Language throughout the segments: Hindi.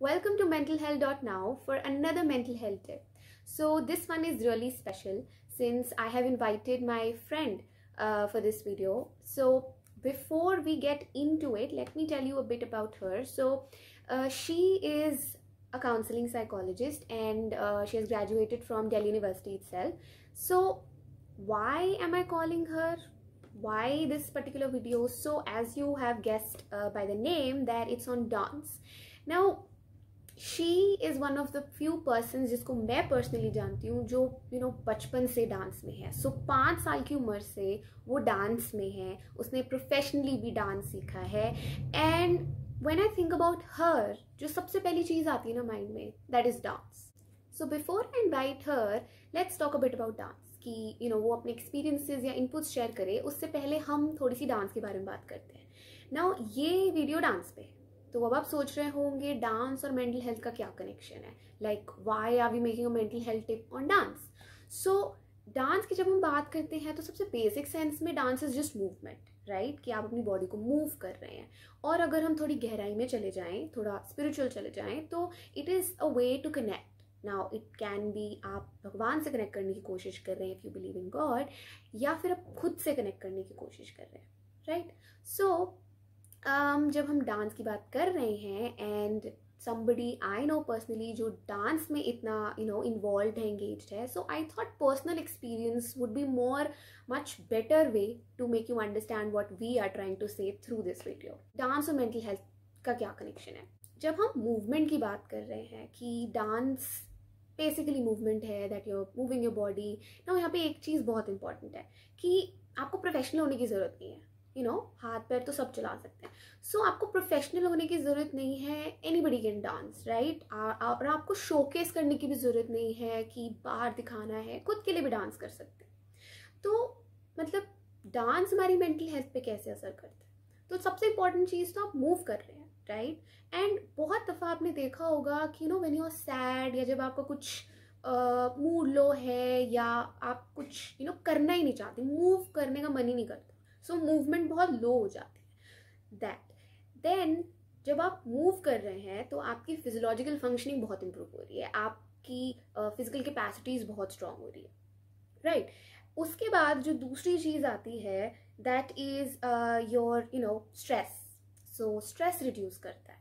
Welcome to mentalhealth.now for another mental health tip. So this one is really special since I have invited my friend for this video. So before we get into it, let me tell you a bit about her. She is a counseling psychologist and she has graduated from Delhi University itself. So why am I calling her? Why this particular video? So as you have guessed by the name that it's on dance. Now she is one of the few persons जिसको मैं personally जानती हूँ जो बचपन से डांस में है. So 5 साल की उम्र से वो डांस में है, उसने प्रोफेशनली भी डांस सीखा है. And when I think about her, जो सबसे पहली चीज़ आती है ना माइंड में, that is dance. So before I invite her, let's talk a bit about dance. कि वो अपने एक्सपीरियंसेस या इनपुट्स शेयर करे, उससे पहले हम थोड़ी सी डांस के बारे में बात करते हैं. नाउ ये वीडियो डांस पे है, तो अब आप सोच रहे होंगे डांस और मेंटल हेल्थ का क्या कनेक्शन है, like why are we making a mental health tip on dance. So dance की जब हम बात करते हैं तो सबसे बेसिक सेंस में dance is just movement, right, कि आप अपनी बॉडी को मूव कर रहे हैं. और अगर हम थोड़ी गहराई में चले जाएं, थोड़ा स्पिरिचुअल चले जाएं, तो it is a way to connect. Now it can be आप भगवान से कनेक्ट करने की कोशिश कर रहे हैं if you believe in God, या फिर आप खुद से कनेक्ट करने की कोशिश कर रहे हैं, राइट. सो जब हम डांस की बात कर रहे हैं and somebody I know personally जो डांस में इतना इन्वॉल्व है, एंगेज्ड है, so I thought personal experience would be more much better way to make you understand what we are trying to say through this video. Dance और मेंटल हेल्थ का क्या कनेक्शन है? जब हम मूवमेंट की बात कर रहे हैं कि डांस बेसिकली मूवमेंट है, that you are moving your body. ना यहाँ पे एक चीज़ बहुत इंपॉर्टेंट है कि आपको प्रोफेशनल होने की ज़रूरत नहीं है. हाथ पैर तो सब चला सकते हैं. सो आपको प्रोफेशनल होने की ज़रूरत नहीं है. Anybody can dance, right. और आपको शोकेस करने की भी ज़रूरत नहीं है कि बाहर दिखाना है, खुद के लिए भी डांस कर सकते हैं. तो मतलब डांस हमारी मेंटल हेल्थ पे कैसे असर करता है? तो सबसे इंपॉर्टेंट चीज़ तो आप मूव कर रहे हैं, राइट. एंड बहुत दफ़ा आपने देखा होगा कि व्हेन यू आर सैड, या जब आपका कुछ मूड लो है, या आप कुछ करना ही नहीं चाहते, मूव करने का मन ही नहीं करता, सो मूवमेंट बहुत लो हो जाती है. देन जब आप मूव कर रहे हैं तो आपकी फिजियोलॉजिकल फंक्शनिंग बहुत इंप्रूव हो रही है, आपकी फिजिकल कैपेसिटीज बहुत स्ट्रांग हो रही है, राइट. उसके बाद जो दूसरी चीज़ आती है that is your stress. So stress reduce करता है.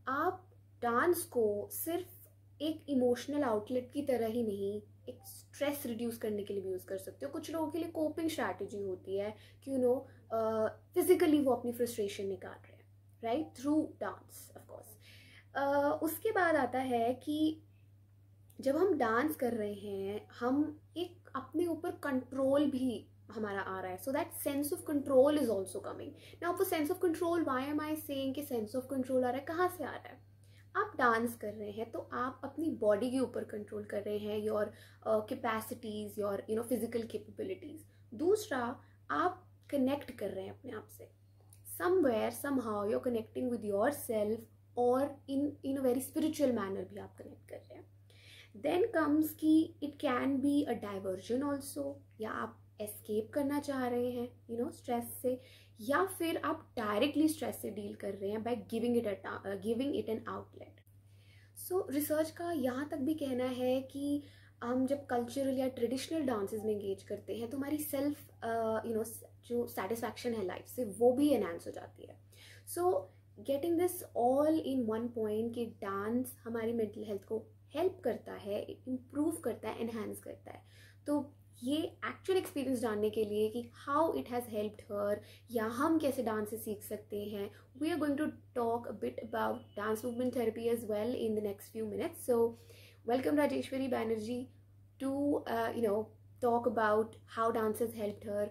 आप डांस को सिर्फ एक इमोशनल आउटलेट की तरह ही नहीं, एक स्ट्रेस रिड्यूस करने के लिए भी यूज़ कर सकते हो. कुछ लोगों के लिए कोपिंग स्ट्रैटेजी होती है कि फिजिकली वो अपनी फ्रस्ट्रेशन निकाल रहे हैं, right, through dance of course. उसके बाद आता है कि जब हम डांस कर रहे हैं, हम एक अपने ऊपर कंट्रोल भी हमारा आ रहा है. So that sense of control is also coming. Now वो sense of control, why am I saying कि सेंस ऑफ कंट्रोल आ रहा है, कहाँ से आ रहा है? आप डांस कर रहे हैं तो आप अपनी बॉडी के ऊपर कंट्रोल कर रहे हैं, your capacities, your physical capabilities. दूसरा, आप कनेक्ट कर रहे हैं अपने आप से. Somewhere somehow you are connecting with your self, और in a very spiritual manner भी आप कनेक्ट कर रहे हैं. देन कम्स कि it can be a diversion also, या आप एस्केप करना चाह रहे हैं स्ट्रेस से, या फिर आप डायरेक्टली स्ट्रेस से डील कर रहे हैं by giving it an outlet. So research का यहाँ तक भी कहना है कि हम जब कल्चरल या ट्रेडिशनल डांसेस में एंगेज करते हैं तो हमारी सेल्फ जो सेटिस्फैक्शन है लाइफ से, वो भी एनहांस हो जाती है. So getting this all in one point कि डांस हमारी मेंटल हेल्थ को हेल्प करता है, इम्प्रूव करता है, एनहांस करता है. तो ये एक्चुअल एक्सपीरियंस जानने के लिए कि how it has helped her, या हम कैसे डांस से सीख सकते हैं, we are going to talk a bit about dance movement therapy as well in the next few minutes. So welcome Rajeshwari Banerjee to talk about how dance has helped her,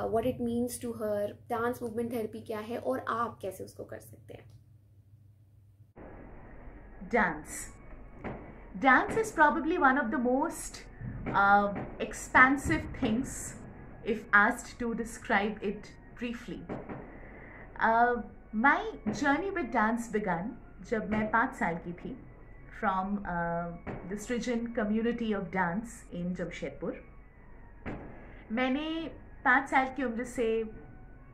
what it means to her, dance movement therapy क्या है और आप कैसे उसको कर सकते हैं. Dance is probably one of the most expansive things if asked to describe it briefly. My journey with dance began जब मैं 5 साल की थी, from the Srijan community of dance in Jamshedpur. मैंने 5 साल की उम्र से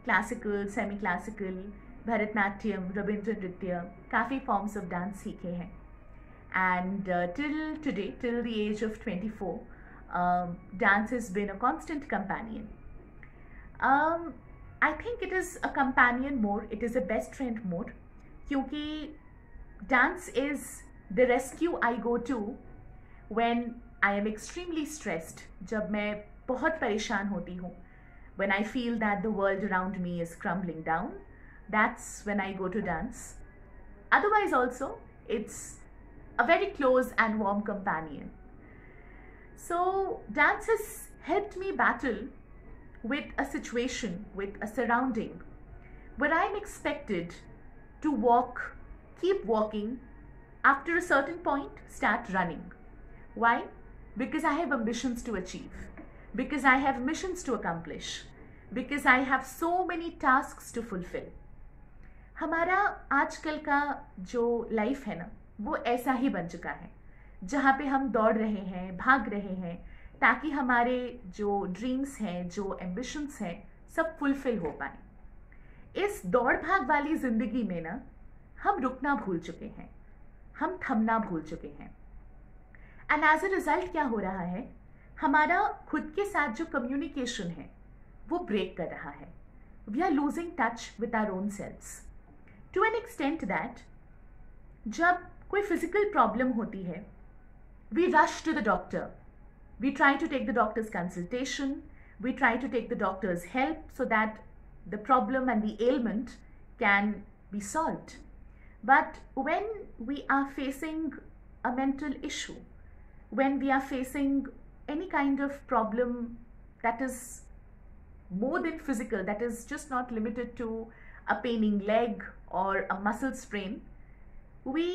classical, semi classical, Bharatanatyam, Ravindra नृत्य, काफ़ी फॉर्म्स ऑफ डांस सीखे हैं. and till today, till the age of 24, dance has been a constant companion. I think it is a companion more, it is a best friend more, क्योंकि dance is the rescue I go to when I am extremely stressed, जब मैं बहुत परेशान होती हूँ, when I feel that the world around me is crumbling down, that's when I go to dance. Otherwise also, it's a very close and warm companion. So dance has helped me battle with a situation, with a surrounding where I'm expected to walk, keep walking, after a certain point start running. Why? Because I have ambitions to achieve, because I have missions to accomplish, because I have so many tasks to fulfill. हमारा आजकल का जो लाइफ है ना, वो ऐसा ही बन चुका है, जहाँ पे हम दौड़ रहे हैं, भाग रहे हैं, ताकि हमारे जो ड्रीम्स हैं, जो एम्बिशंस हैं, सब फुलफिल हो पाए। इस दौड़ भाग वाली ज़िंदगी में ना हम रुकना भूल चुके हैं, हम थमना भूल चुके हैं। एंड एज अ रिजल्ट क्या हो रहा है, हमारा खुद के साथ जो कम्युनिकेशन है वो ब्रेक कर रहा है। We are losing touch with our own selves to an extent that जब कोई फिजिकल प्रॉब्लम होती है, we rush to the doctor, we try to take the doctor's consultation, we try to take the doctor's help so that the problem and the element can be solved. But when we are facing a mental issue, when we are facing any kind of problem that is more than physical, that is just not limited to a paining leg or a muscle sprain, we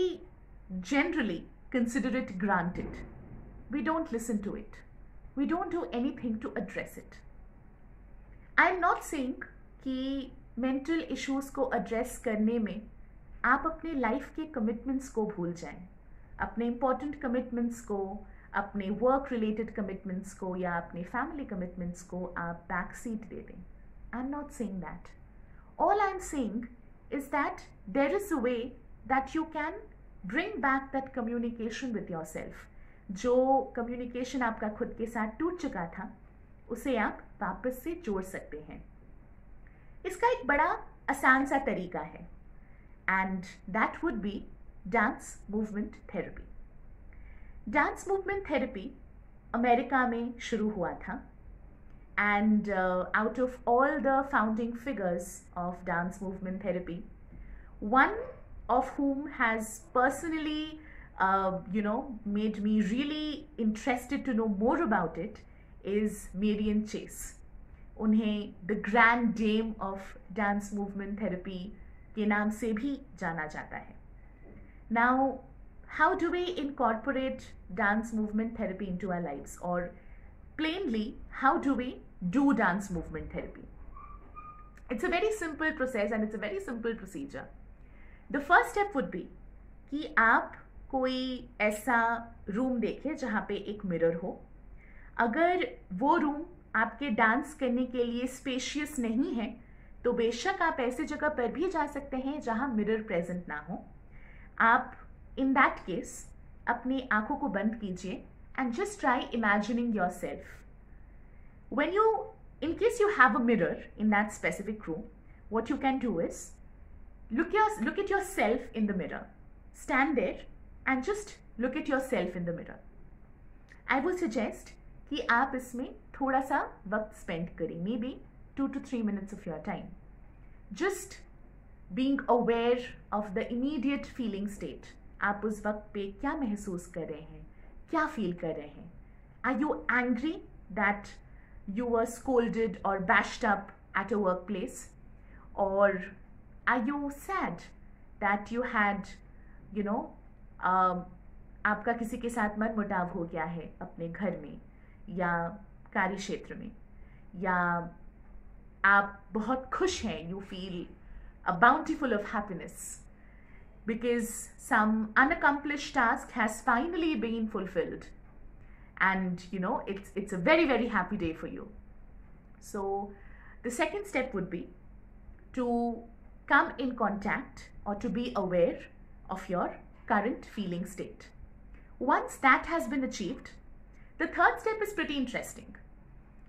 generally consider it granted. We don't listen to it. We don't do anything to address it. I am not saying कि mental issues को address करने में आप अपने लाइफ के कमिटमेंट्स को भूल जाएं, अपने इम्पॉर्टेंट कमिटमेंट्स को, अपने वर्क रिलेटेड कमिटमेंट्स को या अपने फैमिली कमिटमेंट्स को आप बैक सीट दे दें. I am not saying that. All I am saying is that there is a way that you can bring back that communication with your self. जो कम्युनिकेशन आपका खुद के साथ टूट चुका था, उसे आप वापस से जोड़ सकते हैं. इसका एक बड़ा आसान सा तरीका है, and that would be dance movement therapy. Dance movement therapy America में शुरू हुआ था, and out of all the founding figures of dance movement therapy, one of whom has personally made me really interested to know more about it is Marian Chase. उन्हें the grand dame of dance movement therapy के नाम से भी जाना जाता है. Now, how do we incorporate dance movement therapy into our lives? Or plainly, how do we do dance movement therapy? It's a very simple process and it's a very simple procedure. The first step would be कि आप कोई ऐसा रूम देखें जहाँ पे एक मिरर हो. अगर वो रूम आपके डांस करने के लिए स्पेशियस नहीं है, तो बेशक आप ऐसी जगह पर भी जा सकते हैं जहां मिरर प्रेजेंट ना हो. आप इन दैट केस अपनी आंखों को बंद कीजिए and just try imagining your self. When you, in case you have a mirror in that specific room, what you can do is look at yourself in the mirror. Stand there and just look at yourself in the mirror. I would suggest कि आप इसमें थोड़ा सा वक्त स्पेंड करें, may be 2 to 3 minutes of your time. Just being aware of the immediate feeling state. आप उस वक्त पे क्या महसूस कर रहे हैं, क्या फील कर रहे हैं. Are you angry that you were scolded or bashed up at a workplace? Or are you sad that you had, आपका किसी के साथ मनमुटाव हो गया है अपने घर में या कार्य क्षेत्र में, या आप बहुत खुश हैं, you feel a bountiful of happiness because some unaccomplished task has finally been fulfilled, and it's a very, very happy day for you. So the second step would be to come in contact or to be aware of your current feeling state. Once that has been achieved, the third step is pretty interesting.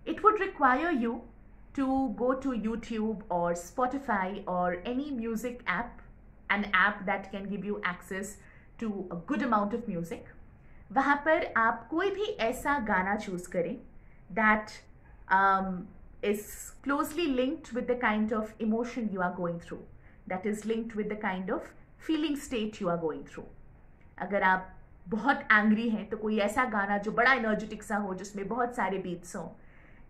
It would require you to go to YouTube or Spotify or any music app, an app that can give you access to a good amount of music. वहाँ पर आप कोई भी ऐसा गाना चूज करें that is closely linked with the kind of emotion you are going through, that is linked with the kind of feeling state you are going through. अगर आप बहुत एंग्री हैं तो कोई ऐसा गाना जो बड़ा एनर्जेटिक सा हो, जिसमें बहुत सारे बीट्स हों,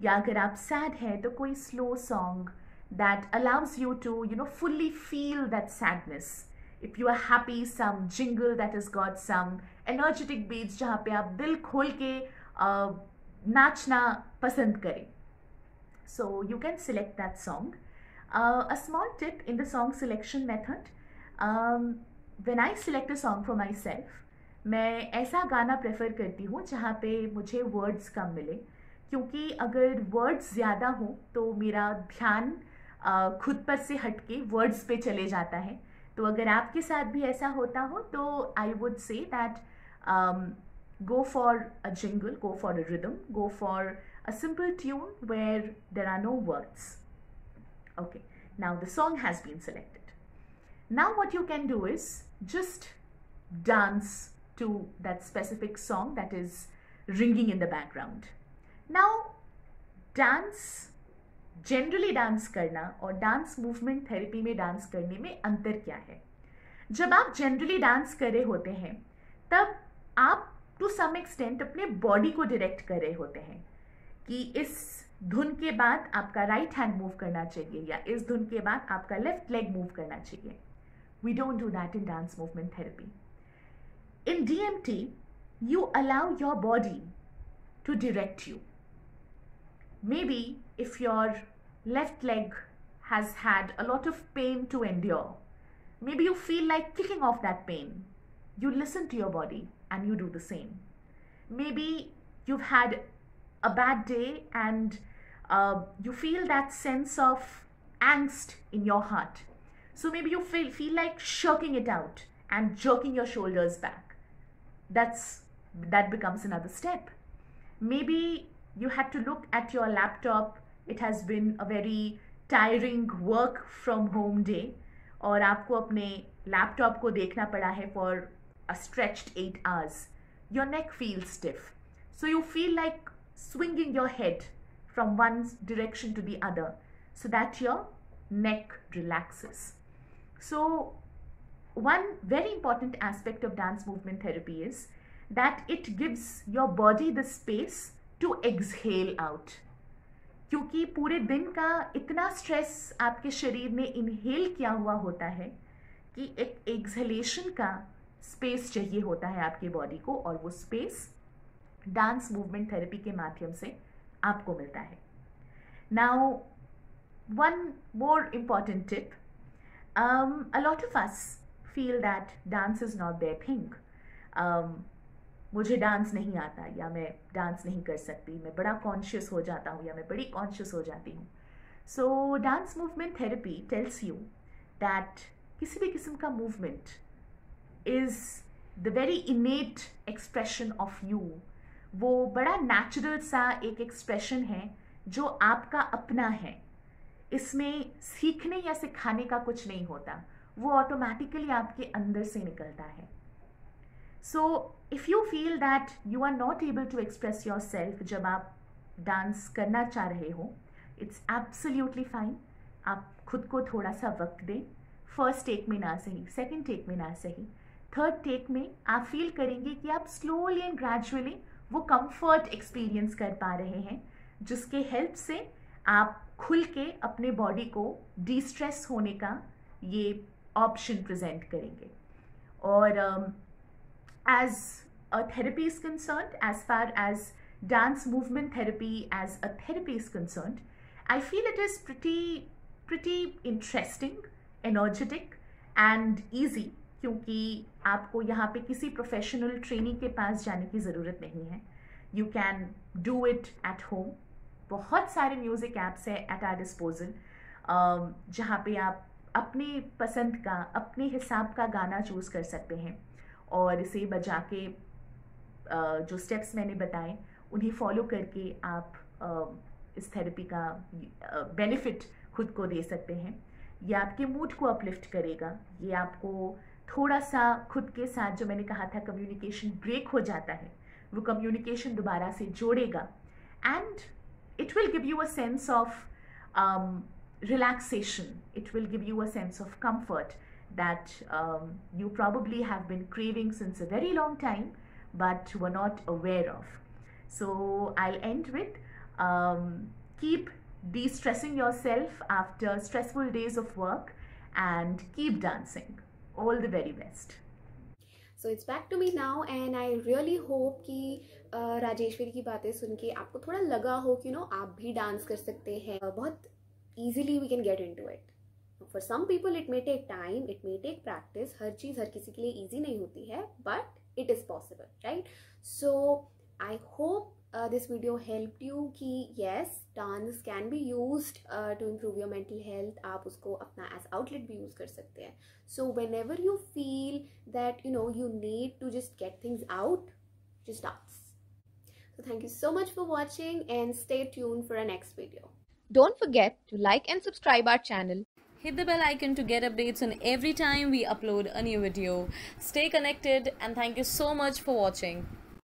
या अगर आप सैड हैं तो कोई slow song that allows you to fully feel that sadness. If you are happy, some jingle that has got some energetic beats जहाँ पे आप दिल खोल के नाचना पसंद करें. So you can select that song. A small tip in the song selection method, when I select a song for myself, मैं ऐसा गाना प्रेफर करती हूँ जहाँ पे मुझे वर्ड्स कम मिले, क्योंकि अगर वर्ड्स ज़्यादा हो तो मेरा ध्यान खुद पर से हटके वर्ड्स पे चले जाता है. तो अगर आपके साथ भी ऐसा होता हो तो I would say that go for a jingle, go for a rhythm, go for a simple tune where there are no words. Okay, now the song has been selected. Now what you can do is just dance to that specific song that is ringing in the background. Now dance, generally dance करना और डांस मूवमेंट थेरेपी में डांस करने में अंतर क्या है? जब आप जनरली डांस कर रहे होते हैं तब आप टू सम एक्सटेंट अपने बॉडी को डायरेक्ट कर रहे होते हैं कि इस धुन के बाद आपका राइट हैंड मूव करना चाहिए या इस धुन के बाद आपका लेफ्ट लेग मूव करना चाहिए. We don't do that in dance movement therapy. In DMT you allow your body to direct you. Maybe if your left leg has had a lot of pain to endure, maybe you feel like kicking off that pain, you listen to your body and you do the same. Maybe you've had a bad day and you feel that sense of angst in your heart. So maybe you feel like shirking it out and jerking your shoulders back. That becomes another step. Maybe you had to look at your laptop. It has been a very tiring work from home day और आपको अपने लैपटॉप को देखना पड़ा है for a stretched 8 hours. Your neck feels stiff. So you feel like swinging your head from one direction to the other so that your neck relaxes. So one very important aspect of dance movement therapy is that it gives your body the space to exhale out. क्योंकि पूरे दिन का इतना स्ट्रेस आपके शरीर ने इनहेल किया हुआ होता है कि एक एक्सहेलेशन का स्पेस चाहिए होता है आपके बॉडी को, और वो स्पेस डांस मूवमेंट थेरेपी के माध्यम से आपको मिलता है. Now one more important tip. A lot of us feel that dance is not their thing. मुझे डांस नहीं आता या मैं डांस नहीं कर सकती, मैं बड़ा कॉन्शियस हो जाता हूँ या मैं बड़ी कॉन्शियस हो जाती हूँ. सो dance movement therapy tells you that किसी भी किस्म का movement is the very इनेट expression of you. वो बड़ा नेचुरल सा एक एक्सप्रेशन है जो आपका अपना है. इसमें सीखने या सिखाने का कुछ नहीं होता, वो ऑटोमेटिकली आपके अंदर से निकलता है. So if you feel that you are not able to express yourself जब आप डांस करना चाह रहे हो, इट्स एब्सोल्युटली फाइन. आप खुद को थोड़ा सा वक्त दें. फर्स्ट टेक में ना सही, सेकेंड टेक में ना सही, थर्ड टेक में आप फील करेंगे कि आप स्लोली एंड ग्रेजुअली वो कंफर्ट एक्सपीरियंस कर पा रहे हैं, जिसके हेल्प से आप खुल के अपने बॉडी को डिस्ट्रेस होने का ये ऑप्शन प्रेजेंट करेंगे. और as a therapy is concerned, as far as dance movement therapy as a therapy is concerned, I feel it is pretty interesting, energetic and easy, क्योंकि आपको यहाँ पे किसी प्रोफेशनल ट्रेनिंग के पास जाने की ज़रूरत नहीं है. You can do it at home. बहुत सारे म्यूज़िक ऐप्स हैं एट आर डिस्पोजल जहाँ पे आप अपनी पसंद का, अपने हिसाब का गाना चूज़ कर सकते हैं और इसे बजा के जो स्टेप्स मैंने बताए उन्हें फॉलो करके आप इस थेरेपी का बेनिफिट खुद को दे सकते हैं। ये आपके मूड को अपलिफ्ट करेगा, ये आपको थोड़ा सा खुद के साथ, जो मैंने कहा था कम्युनिकेशन ब्रेक हो जाता है, वो कम्युनिकेशन दोबारा से जोड़ेगा, and it will give you a sense of relaxation. It will give you a sense of comfort that you probably have been craving since a very long time but were not aware of. So I'll end with keep de-stressing yourself after stressful days of work and keep dancing. All the very best. So it's back to me now and I really hope कि राजेश्वरी की बातें सुन के आपको थोड़ा लगा हो कि आप भी डांस कर सकते हैं, बहुत easily we can get into it. For some people it may take time, it may take practice. हर चीज़ हर किसी के लिए easy नहीं होती है, but it is possible, right? So I hope this video helped you कि yes, dance can be used to improve your mental health. आप उसको अपना as outlet भी use कर सकते हैं. So whenever you feel that you need to just get things out, just dance. So thank you so much for watching and stay tuned for our next video. Don't forget to like and subscribe our channel. Hit the bell icon to get updates on every time we upload a new video. Stay connected and thank you so much for watching.